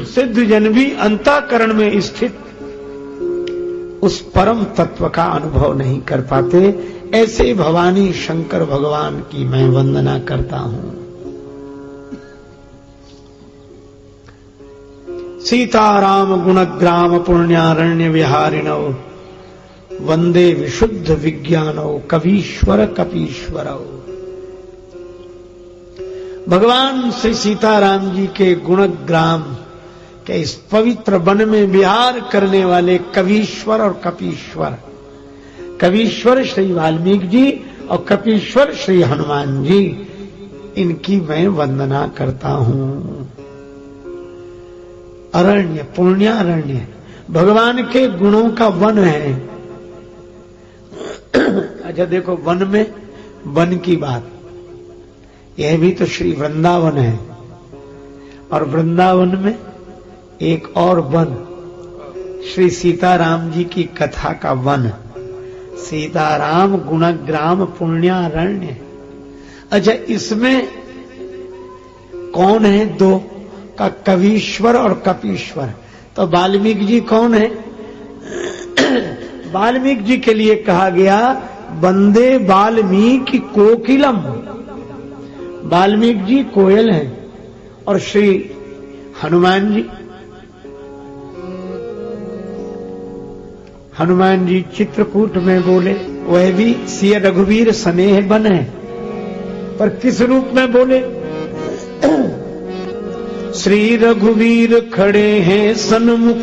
सिद्ध जन भी अंतःकरण में स्थित उस परम तत्व का अनुभव नहीं कर पाते। ऐसे भवानी शंकर भगवान की मैं वंदना करता हूं। सीताराम गुणग्राम पुण्यारण्य विहारिणो वंदे विशुद्ध विज्ञानो कवीश्वर कपीश्वरो। भगवान श्री सीताराम जी के गुणग्राम के इस पवित्र वन में विहार करने वाले कवीश्वर और कपीश्वर, कवीश्वर श्री वाल्मीकि जी और कपीश्वर श्री हनुमान जी, इनकी मैं वंदना करता हूं। अरण्य पुण्यारण्य भगवान के गुणों का वन है। अच्छा देखो, वन में वन की बात, यह भी तो श्री वृंदावन है, और वृंदावन में एक और वन श्री सीताराम जी की कथा का वन, सीताराम गुणग्राम पुण्यारण्य। अच्छा, इसमें कौन है दो का, कवीश्वर और कपीश्वर। तो वाल्मीकि जी कौन है? वाल्मीकि जी के लिए कहा गया वंदे वाल्मीकि कोकिलम। वाल्मीकि जी कोयल हैं और श्री हनुमान जी चित्रकूट में बोले, वह भी सिय रघुवीर स्नेह बन है, पर किस रूप में बोले? श्री रघुवीर खड़े हैं सन्मुख,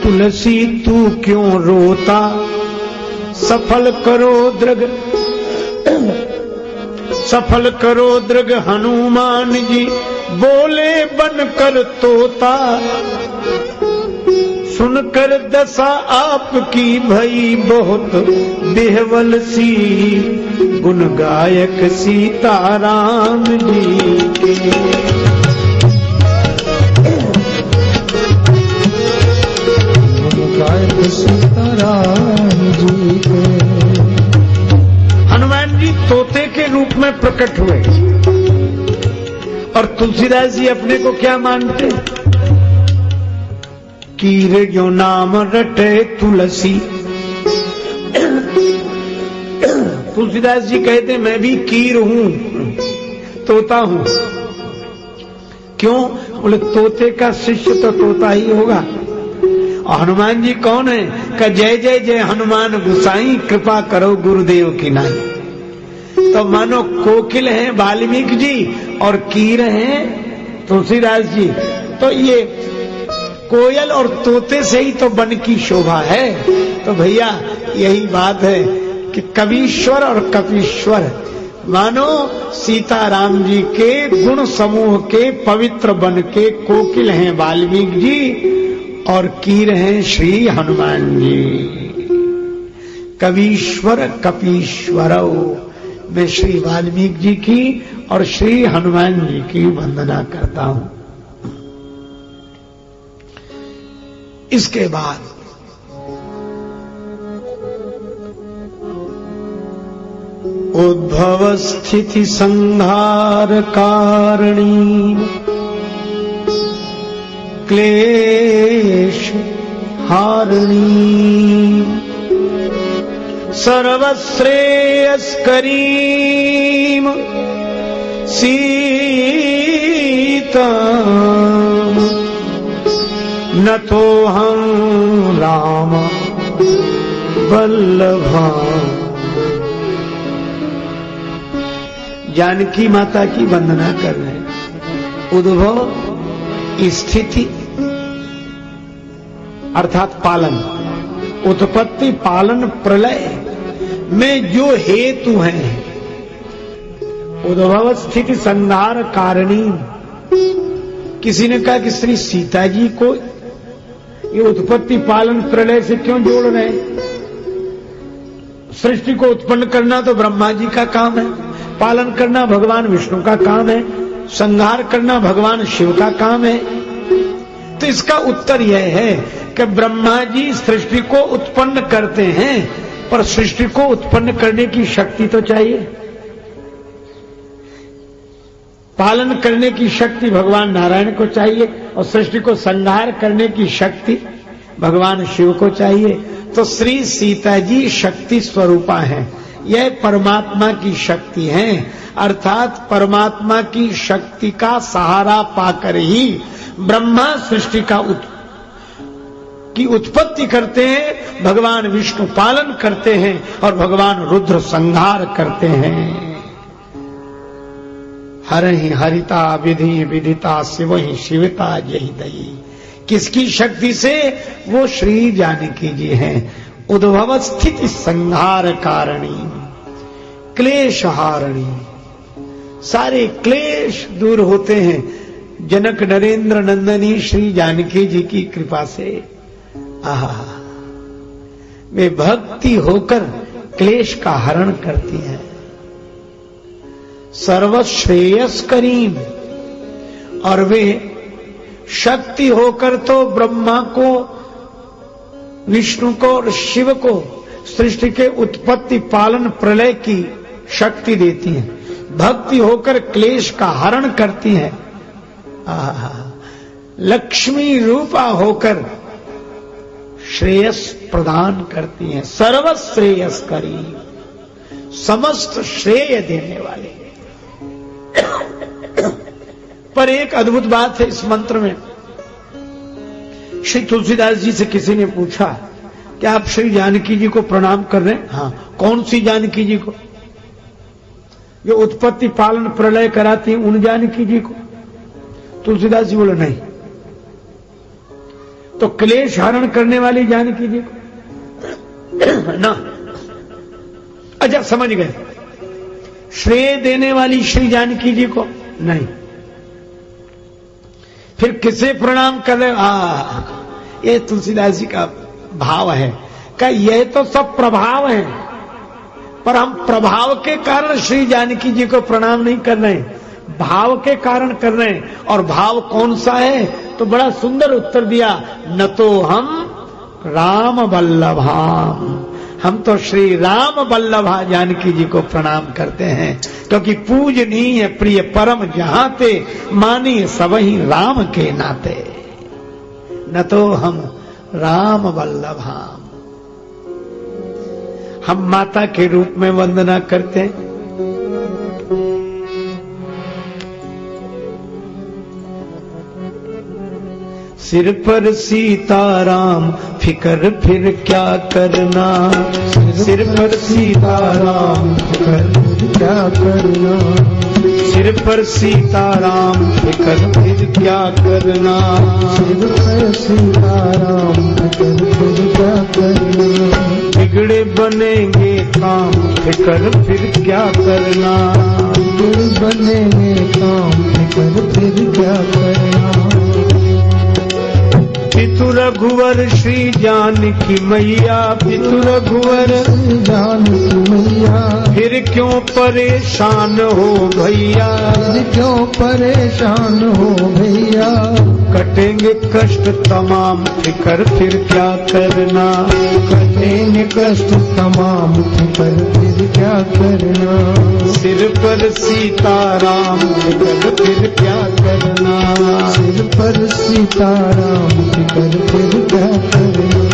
तुलसी तू क्यों रोता, सफल करो दृग हनुमान जी, बोले बनकर तोता, सुनकर दशा आपकी भई बहुत बिहवल सी, गुण गायक सीताराम जी के। सीताराम जी के। हनुमान जी तोते के रूप में प्रकट हुए, और तुलसीदास जी अपने को क्या मानते? कीर जो नाम रटे तुलसी। तुलसीदास जी कहते मैं भी कीर हूं, तोता हूं। क्यों? बोले तोते का शिष्य तो तोता ही होगा। और हनुमान जी कौन है? का जय जय जय हनुमान गुसाई, कृपा करो गुरुदेव की नाई। तो मानो कोकिल हैं वाल्मीकि जी और कीर हैं तुलसीदास जी। तो ये कोयल और तोते से ही तो वन की शोभा है। तो भैया यही बात है कि कवीश्वर और कपीश्वर, मानो सीताराम जी के गुण समूह के पवित्र वन के कोकिल हैं वाल्मीकि जी और कीर हैं श्री हनुमान जी। कवीश्वर कपीश्वरौ, मैं श्री वाल्मीकि जी की और श्री हनुमान जी की वंदना करता हूं। इसके बाद उद्भव स्थिति संहार कारिणी, क्लेश हारिणी, सर्वश्रेयस्करी सीता, न तो हम राम वल्लभा। जानकी माता की वंदना कर रहे हैं। उद्भव स्थिति अर्थात पालन, उत्पत्ति पालन प्रलय में जो हेतु हैं, उद्भव स्थिति संहार कारिणी। किसी ने कहा कि श्री सीता जी को ये उत्पत्ति पालन प्रलय से क्यों जोड़ रहे हैं? सृष्टि को उत्पन्न करना तो ब्रह्मा जी का काम है, पालन करना भगवान विष्णु का काम है, संहार करना भगवान शिव का काम है। तो इसका उत्तर यह है कि ब्रह्मा जी सृष्टि को उत्पन्न करते हैं, पर सृष्टि को उत्पन्न करने की शक्ति तो चाहिए। पालन करने की शक्ति भगवान नारायण को चाहिए और सृष्टि को संहार करने की शक्ति भगवान शिव को चाहिए। तो श्री सीता जी शक्ति स्वरूपा हैं, यह परमात्मा की शक्ति है। अर्थात परमात्मा की शक्ति का सहारा पाकर ही ब्रह्मा सृष्टि की उत्पत्ति करते हैं, भगवान विष्णु पालन करते हैं और भगवान रुद्र संहार करते हैं। हरहि हरिता विधि विदिता शिवहि शिवता जहि दई। किसकी शक्ति से? वो श्री जानकी जी हैं। उद्भव स्थिति संहार कारणी क्लेश हारणी। सारे क्लेश दूर होते हैं जनक नरेंद्र नंदनी श्री जानकी जी की कृपा से। आहा, वे भक्ति होकर क्लेश का हरण करती हैं। सर्वश्रेयस्करीम। और वे शक्ति होकर तो ब्रह्मा को, विष्णु को और शिव को सृष्टि के उत्पत्ति पालन प्रलय की शक्ति देती हैं। भक्ति होकर क्लेश का हरण करती हैं। लक्ष्मी रूपा होकर श्रेयस प्रदान करती हैं। सर्वश्रेयस्करी, समस्त श्रेय देने वाले। पर एक अद्भुत बात है इस मंत्र में। श्री तुलसीदास जी से किसी ने पूछा कि आप श्री जानकी जी को प्रणाम कर रहे हैं? हाँ। कौन सी जानकी जी को? जो उत्पत्ति पालन प्रलय कराती हैं उन जानकी जी को? तुलसीदास जी बोले नहीं। तो क्लेश हरण करने वाली जानकी जी को ना? अच्छा, समझ गए। श्रेय देने वाली श्री जानकी जी को नहीं। फिर किसे प्रणाम कर रहे? ये तुलसीदास जी का भाव है कि यह तो सब प्रभाव है, पर हम प्रभाव के कारण श्री जानकी जी को प्रणाम नहीं कर रहे हैं, भाव के कारण कर रहे हैं। और भाव कौन सा है? तो बड़ा सुंदर उत्तर दिया, न तो हम राम वल्लभाम, हम तो श्री राम वल्लभा जानकी जी को प्रणाम करते हैं, क्योंकि पूजनीय प्रिय परम जहाते, मानी सबही राम के नाते। न तो हम राम वल्लभाम, हम माता के रूप में वंदना करते हैं। सिर पर सीताराम फिकर फिर क्या करना, सिर पर सीताराम फिकर क्या करना, सिर पर सीताराम फिकर फिर क्या करना, सिर पर सीताराम फिकर फिर क्या करना, बिगड़े बनेंगे काम फिकर फिर क्या करना, बिगड़े बनेंगे काम फिकर फिर क्या करना। पितु रघुवर श्री जानकी मैया, पितु रघुवर श्री जानकी मैया, फिर क्यों परेशान हो भैया, फिर क्यों परेशान हो भैया, कटेंगे कष्ट तमाम फिकर फिर क्या करना, कटेंगे कष्ट तमाम फिकर फिर क्या करना, सिर पर सीताराम फिकर फिर क्या करना, सिर पर सीताराम फिकर फिर क्या करना।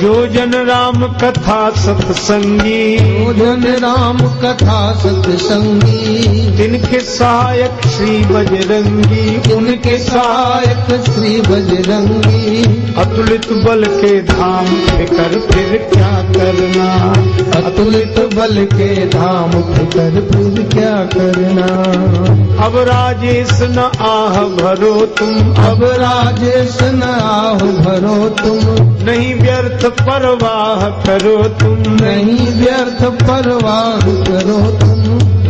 जो जन राम कथा सत्संगी, जो जन राम कथा सत्संगी, तिनके सहायक श्री बजरंगी, उनके सहायक श्री बजरंगी, अतुलित बल के धाम फिकर फिर क्या करना, अतुलित बल के धाम फिकर फिर क्या करना। अब राजेश न आह भरो तुम, अब राजेश न आह भरो तुम, नहीं व्यर्थ परवाह करो तुम, नहीं व्यर्थ परवाह करो तुम,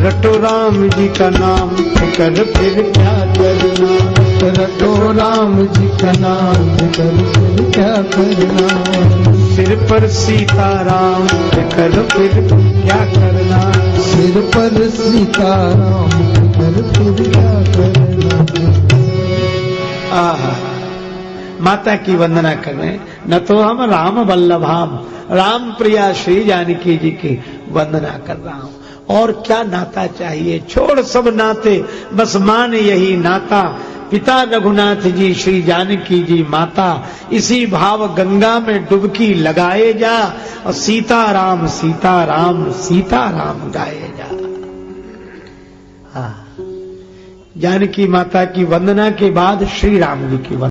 रटो राम जी का नाम फिकर फिर क्या करना, रटो राम जी का नाम फिकर फिर क्या करना। सिर पर सीताराम फिकर फिर क्या करना, सिर पर सीताराम फिकर फिर क्या करना। आहा, माता की वंदना कर रहे हैं। न तो हम राम वल्लभाम, राम प्रिया श्री जानकी जी की वंदना कर रहा हूं। और क्या नाता चाहिए? छोड़ सब नाते, बस मान यही नाता। पिता रघुनाथ जी, श्री जानकी जी माता, इसी भाव गंगा में डुबकी लगाए जा, और सीताराम सीताराम सीताराम गाए जा। हाँ, जानकी माता की वंदना के बाद श्री राम जी की वंदना।